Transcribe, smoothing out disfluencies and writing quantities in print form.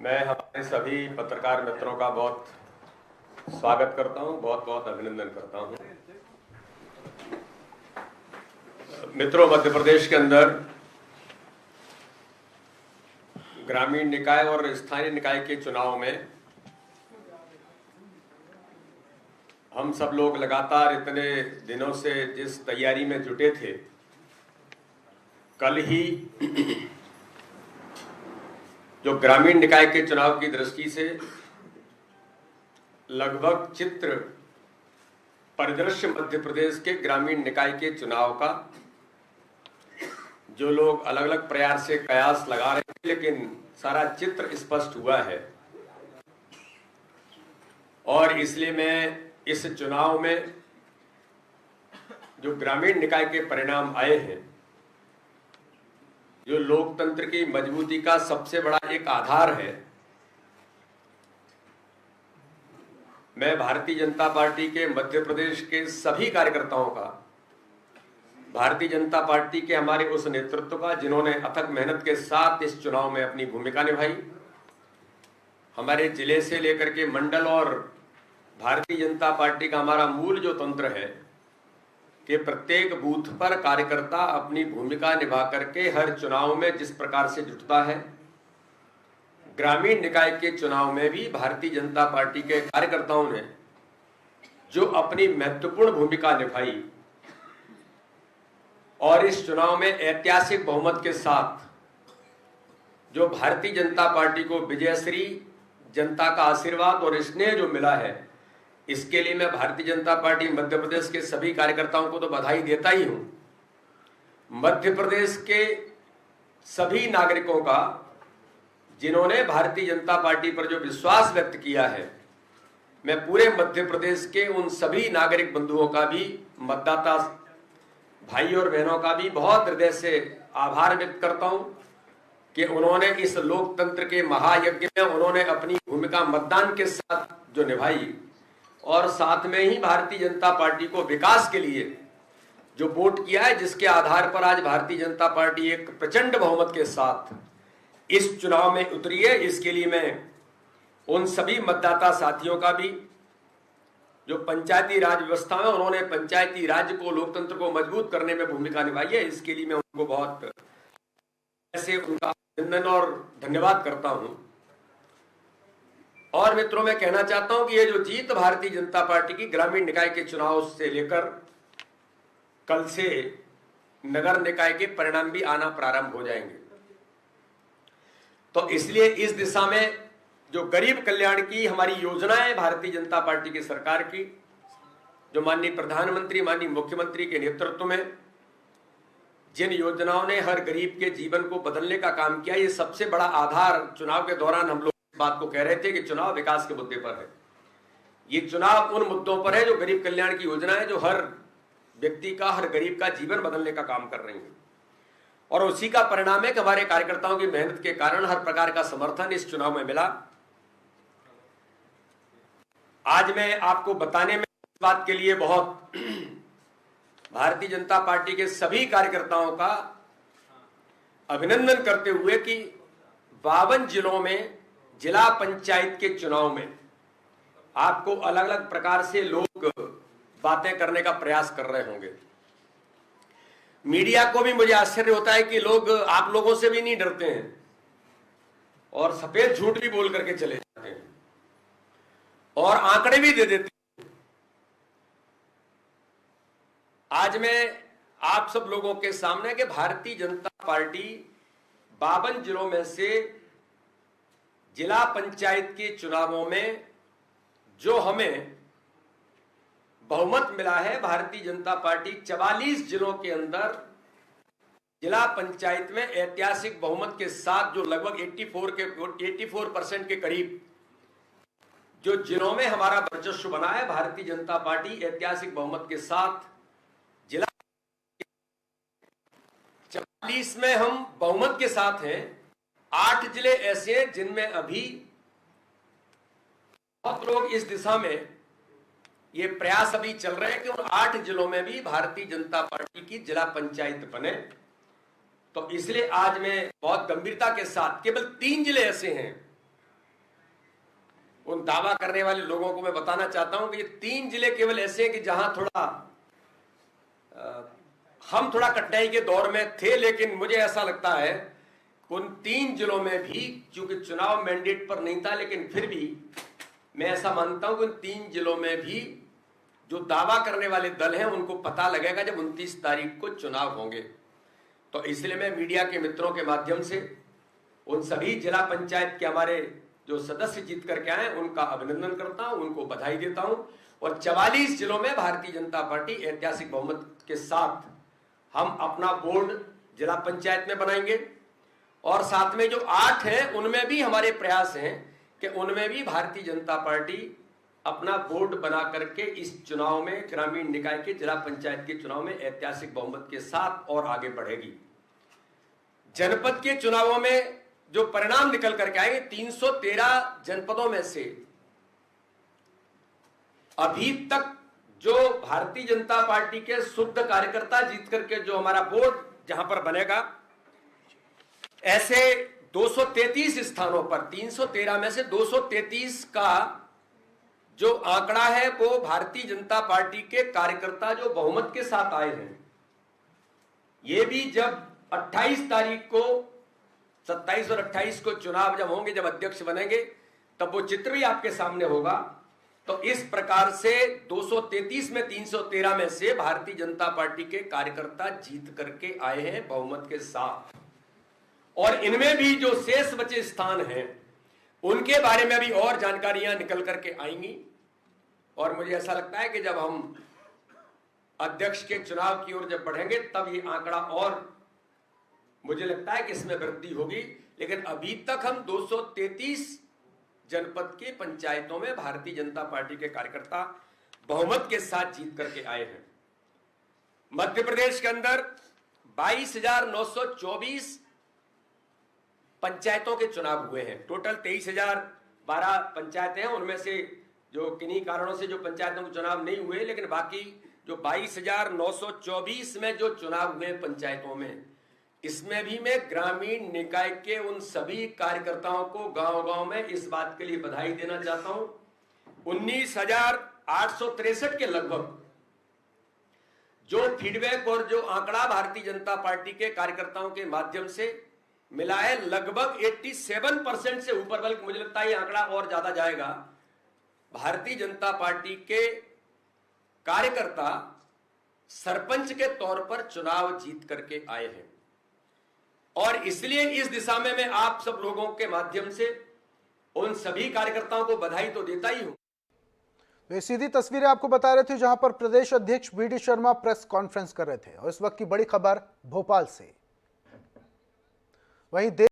मैं हमारे सभी पत्रकार मित्रों का बहुत स्वागत करता हूं, बहुत बहुत अभिनंदन करता हूं। मित्रों, मध्य प्रदेश के अंदर ग्रामीण निकाय और स्थानीय निकाय के चुनाव में हम सब लोग लगातार इतने दिनों से जिस तैयारी में जुटे थे, कल ही जो ग्रामीण निकाय के चुनाव की दृष्टि से लगभग चित्र परिदृश्य मध्य प्रदेश के ग्रामीण निकाय के चुनाव का जो लोग अलग अलग प्रयास से कयास लगा रहे थे, लेकिन सारा चित्र स्पष्ट हुआ है। और इसलिए मैं इस चुनाव में जो ग्रामीण निकाय के परिणाम आए हैं, जो लोकतंत्र की मजबूती का सबसे बड़ा एक आधार है, मैं भारतीय जनता पार्टी के मध्य प्रदेश के सभी कार्यकर्ताओं का, भारतीय जनता पार्टी के हमारे उस नेतृत्व का जिन्होंने अथक मेहनत के साथ इस चुनाव में अपनी भूमिका निभाई, हमारे जिले से लेकर के मंडल और भारतीय जनता पार्टी का हमारा मूल जो तंत्र है कि प्रत्येक बूथ पर कार्यकर्ता अपनी भूमिका निभा करके हर चुनाव में जिस प्रकार से जुटता है, ग्रामीण निकाय के चुनाव में भी भारतीय जनता पार्टी के कार्यकर्ताओं ने जो अपनी महत्वपूर्ण भूमिका निभाई और इस चुनाव में ऐतिहासिक बहुमत के साथ जो भारतीय जनता पार्टी को विजयश्री, जनता का आशीर्वाद और स्नेह जो मिला है, इसके लिए मैं भारतीय जनता पार्टी मध्य प्रदेश के सभी कार्यकर्ताओं को तो बधाई देता ही हूं। मध्य प्रदेश के सभी नागरिकों का जिन्होंने भारतीय जनता पार्टी पर जो विश्वास व्यक्त किया है, मैं पूरे मध्य प्रदेश के उन सभी नागरिक बंधुओं का भी, मतदाता भाई और बहनों का भी बहुत हृदय से आभार व्यक्त करता हूं कि उन्होंने इस लोकतंत्र के महायज्ञ में उन्होंने अपनी भूमिका मतदान के साथ जो निभाई और साथ में ही भारतीय जनता पार्टी को विकास के लिए जो वोट किया है, जिसके आधार पर आज भारतीय जनता पार्टी एक प्रचंड बहुमत के साथ इस चुनाव में उतरी है। इसके लिए मैं उन सभी मतदाता साथियों का भी जो पंचायती राज व्यवस्था में उन्होंने पंचायती राज को, लोकतंत्र को मजबूत करने में भूमिका निभाई है, इसके लिए मैं उनको बहुत ऐसे उनका अभिनंदन और धन्यवाद करता हूं। और मित्रों, मैं कहना चाहता हूं कि ये जो जीत भारतीय जनता पार्टी की ग्रामीण निकाय के चुनाव से लेकर कल से नगर निकाय के परिणाम भी आना प्रारंभ हो जाएंगे, तो इसलिए इस दिशा में जो गरीब कल्याण की हमारी योजनाएं भारतीय जनता पार्टी की सरकार की, जो माननीय प्रधानमंत्री, माननीय मुख्यमंत्री के नेतृत्व में जिन योजनाओं ने हर गरीब के जीवन को बदलने का काम किया, ये सबसे बड़ा आधार। चुनाव के दौरान हम लोग इस बात को कह रहे थे कि चुनाव विकास के मुद्दे पर है, ये चुनाव उन मुद्दों पर है जो गरीब कल्याण की योजनाएं जो हर व्यक्ति का, हर गरीब का जीवन बदलने का काम कर रही है। और उसी का परिणाम है कि हमारे कार्यकर्ताओं की मेहनत के कारण हर प्रकार का समर्थन इस चुनाव में मिला। आज मैं आपको बताने में इस बात के लिए बहुत भारतीय जनता पार्टी के सभी कार्यकर्ताओं का अभिनंदन करते हुए कि 52 जिलों में जिला पंचायत के चुनाव में आपको अलग अलग प्रकार से लोग बातें करने का प्रयास कर रहे होंगे। मीडिया को भी मुझे आश्चर्य होता है कि लोग आप लोगों से भी नहीं डरते हैं और सफेद झूठ भी बोल करके चले जाते हैं और आंकड़े भी दे देते हैं। आज मैं आप सब लोगों के सामने कि भारतीय जनता पार्टी 52 जिलों में से जिला पंचायत के चुनावों में जो हमें बहुमत मिला है, भारतीय जनता पार्टी 44 जिलों के अंदर जिला पंचायत में ऐतिहासिक बहुमत के साथ जो लगभग 84% के करीब जो जिलों में हमारा वर्चस्व बना है, भारतीय जनता पार्टी ऐतिहासिक बहुमत के साथ जिला 44 में हम बहुमत के साथ हैं। 8 जिले ऐसे हैं जिनमें अभी बहुत लोग इस दिशा में ये प्रयास अभी चल रहे हैं कि उन 8 जिलों में भी भारतीय जनता पार्टी की जिला पंचायत बने। तो इसलिए आज मैं बहुत गंभीरता के साथ, केवल 3 जिले ऐसे हैं उन दावा करने वाले लोगों को मैं बताना चाहता हूं कि ये 3 जिले केवल ऐसे हैं कि जहां हम थोड़ा कठिनाई के दौर में थे, लेकिन मुझे ऐसा लगता है उन 3 जिलों में भी, चूंकि चुनाव मैंडेट पर नहीं था, लेकिन फिर भी मैं ऐसा मानता हूं कि उन 3 जिलों में भी जो दावा करने वाले दल हैं उनको पता लगेगा जब 29 तारीख को चुनाव होंगे। तो इसलिए मैं मीडिया के मित्रों के माध्यम से उन सभी जिला पंचायत के हमारे जो सदस्य जीत करके आए उनका अभिनंदन करता हूं, उनको बधाई देता हूं। और 44 जिलों में भारतीय जनता पार्टी ऐतिहासिक बहुमत के साथ हम अपना बोर्ड जिला पंचायत में बनाएंगे, और साथ में जो 8 हैं उनमें भी हमारे प्रयास हैं कि उनमें भी भारतीय जनता पार्टी अपना बोर्ड बना करके इस चुनाव में, ग्रामीण निकाय के जिला पंचायत के चुनाव में ऐतिहासिक बहुमत के साथ और आगे बढ़ेगी। जनपद के चुनावों में जो परिणाम निकल करके आएंगे, 313 जनपदों में से अभी तक जो भारतीय जनता पार्टी के शुद्ध कार्यकर्ता जीत करके जो हमारा बोर्ड जहां पर बनेगा, ऐसे 233 स्थानों पर 313 में से 233 का जो आंकड़ा है वो भारतीय जनता पार्टी के कार्यकर्ता जो बहुमत के साथ आए हैं। ये भी जब 28 तारीख को, 27 और 28 को चुनाव जब होंगे, जब अध्यक्ष बनेंगे, तब वो चित्र भी आपके सामने होगा। तो इस प्रकार से 233 में 313 में से भारतीय जनता पार्टी के कार्यकर्ता जीत करके आए हैं बहुमत के साथ। और इनमें भी जो शेष बचे स्थान हैं उनके बारे में भी और जानकारियां निकल करके आएंगी। और मुझे ऐसा लगता है कि जब हम अध्यक्ष के चुनाव की ओर जब बढ़ेंगे तब ये आंकड़ा और मुझे लगता है कि इसमें वृद्धि होगी। लेकिन अभी तक हम 233 जनपद के पंचायतों में भारतीय जनता पार्टी के कार्यकर्ता बहुमत के साथ जीत करके आए हैं। मध्य प्रदेश के अंदर 22,924 पंचायतों के चुनाव हुए हैं। टोटल 23,012 पंचायतें हैं, उनमें से जो किन्हीं कारणों से जो पंचायतों के चुनाव नहीं हुए, लेकिन बाकी जो 22,924 में जो चुनाव हुए पंचायतों में, इसमेमें भी मैं ग्रामीण निकाय के उन सभी कार्यकर्ताओं को गांव-गांव में इस बात के लिए बधाई देना चाहता हूं। 19,863 के लगभग जो फीडबैक और जो आंकड़ा भारतीय जनता पार्टी के कार्यकर्ताओं के माध्यम से मिला है, लगभग 87% से ऊपर, बल्कि मुझे लगता है ये आंकड़ा और ज्यादा जाएगा। भारतीय जनता पार्टी के कार्यकर्ता सरपंच के तौर पर चुनाव जीत करके आए हैं। और इसलिए इस दिशा में मैं आप सब लोगों के माध्यम से उन सभी कार्यकर्ताओं को बधाई तो देता ही हूं। वे सीधी तस्वीरें आपको बता रहे थे जहां पर प्रदेश अध्यक्ष बीडी शर्मा प्रेस कॉन्फ्रेंस कर रहे थे। और इस वक्त की बड़ी खबर भोपाल से, वहीं